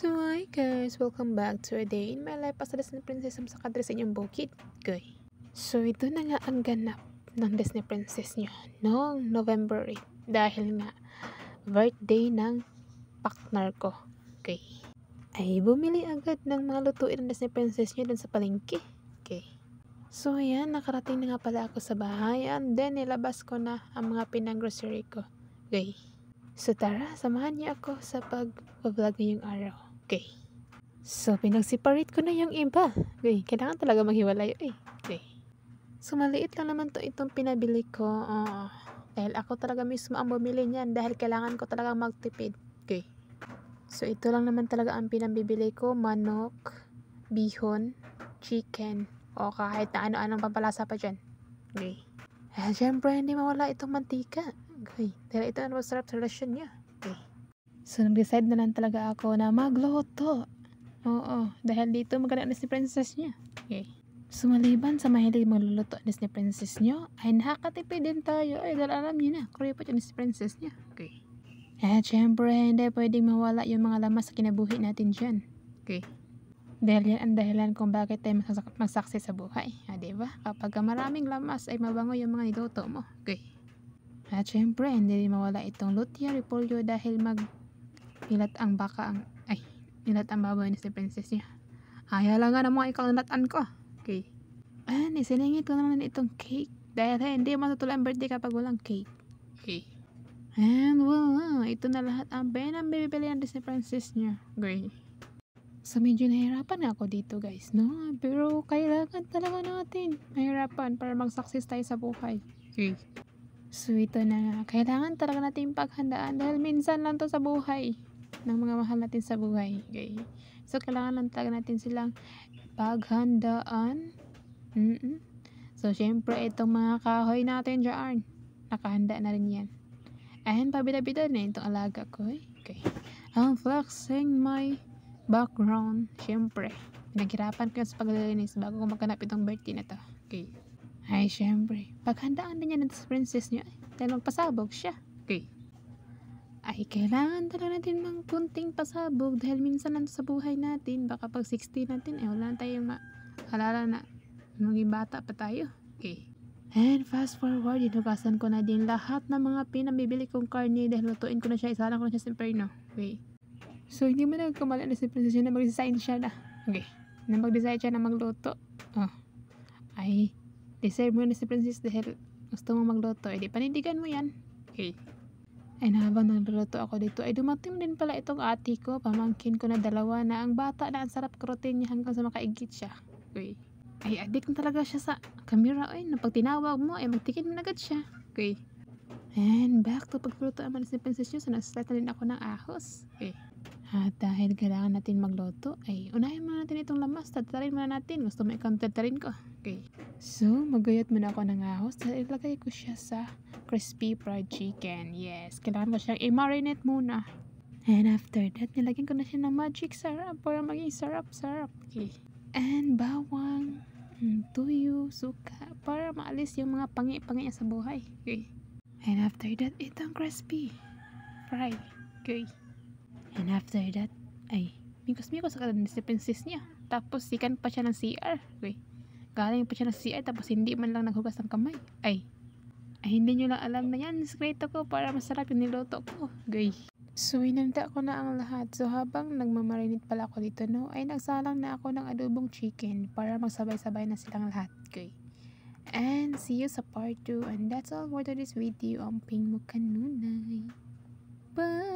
So hi guys, welcome back to a day in my life as a Disney Princess sa kadre sa inyong bukid. Okay. So ito na nga ang ganap ng Disney Princess nyo noong November 8 dahil nga birthday ng partner ko. Okay. Ay bumili agad ng mga lutuin ng Disney Princess nyo dun sa palengke. Okay. So ayan, nakarating na nga pala ako sa bahay and then nilabas ko na ang mga pinang-grocery ko. Okay. So tara, samahan niyo ako sa pag-vlog ngayong araw. Okay. So pinag-separate ko na yung iba. Okay, kailangan talaga maghiwalay eh. Okay. So maliit lang naman to itong pinabili ko. Dahil ako talaga mismo ang bumili niyan dahil kailangan ko talaga magtipid. Okay. So ito lang naman talaga ang pinabibili ko. Manok, bihon, chicken, o kahit na ano-anong pampalasa pa dyan. Okay. Siyempre hindi mawala itong mantika. Okay. Dahil ito ang masarap sa relasyon niya. Okay. So nag-decide na lang talaga ako na magluto. Oo. Dahil dito maganda ang Disney Princess niya. Okay. So maliban sa mahilig magluluto ang Disney Princess niyo, ay nakakatipid din tayo. Ay dahil alam niyo na, kuripot yung Disney Princess niya. Okay. Siyempre hindi pwedeng mawala yung mga lamas sa kinabuhi natin dyan. Okay. Dahil yan ang dahilan kung bakit tayo magsakses sa buhay. Diba? Kapag maraming lamas ay mabango yung mga niluto mo. Okay. Siyempre, hindi rin mawala itong lutia repolyo dahil nilat ang baboy ni si Princess niya. Ayaw lang nga ng mga ikalanataan ko. Okay. Isiningit ko naman itong cake dahil hindi matutuloy ang birthday kapag walang cake. Okay. And ito na lahat ang bibili ng Disney Princess niya. Okay. So medyo nahirapan nga ako dito guys, no? Pero kailangan talaga natin mahirapan para mag-success tayo sa buhay. Okay. So ito na nga, kailangan talaga natin paghandaan dahil minsan lang to sa buhay ng mga mahal natin sa buhay. Okay. So kailangan lang talaga natin silang paghandaan. So syempre itong mga kahoy natin dyan, nakahanda na rin yan. And pabida-bida na itong alaga ko. Okay. I'm flexing my background. Syempre, pinaghirapan ko sa paglilinis bago ko maghanap itong birthday na to. Okay. Ay, syempre, paghandaan din yan ng princess niya dahil magpasabog siya. Okay. Ay, kailangan talaga natin mang kunting pasabog dahil minsan lang sa buhay natin, baka pag 60 natin, wala tayong maalala na maging bata pa tayo. Okay. And fast forward, hinugasan ko na din lahat ng mga pinambibili kong karne dahil lutuin ko na siya, isalang ko na siya sa imperno. Okay. So, hindi mo nagkamali na si princess niya na mag-design siya na. Okay. Na mag-design siya na magluto. Ay, deserve mo na si princess dahil gusto mo magluto. Di panindigan mo yan. Okay. And habang nagluluto ako dito, ay dumating din pala itong ate ko. Pamangkin ko na dalawa na ang bata na ang sarap karotin niya hanggang sa makaigit siya. Okay. Ay, addict na talaga siya sa camera. Ay, pag tinawag mo, ay magtikin mo na agad siya. Okay. And back to pagluto naman si princess niya. So, nag-start na din ako ng ahos. Okay. At dahil kailangan natin magluto, ay unahin muna natin itong lamas. Tatarin muna natin. Gusto mo ikaw tatarin ko. Okay. So, magayat muna ako ng ahos. Dahil ilagay ko siya sa crispy fried chicken. Yes. Kailangan ko siyang i-marinate muna. And after that, nilagyan ko na siya ng magic sarap para maging sarap-sarap. Okay. And bawang, tuyo, suka para maalis yung mga pangi-pangi sa buhay. Okay. And after that, itong crispy fried. Okay. And after that, ay, mikos-mikos ka na si princess niya. Tapos, sikan pa siya ng CR. Okay. Galing pa siya ng CR, tapos hindi man lang naghugas ng kamay. Ay, hindi nyo lang alam na yan. Sekreto ko para masarap yung niluto ko. Okay. So, inanda ko na ang lahat. So, habang nagmamarinate pala ako dito, no, ay nagsalang na ako ng adobong chicken para magsabay-sabay na silang lahat. Okay. And see you sa part 2. And that's all for today's video. Ang ping mo kanunay. Bye!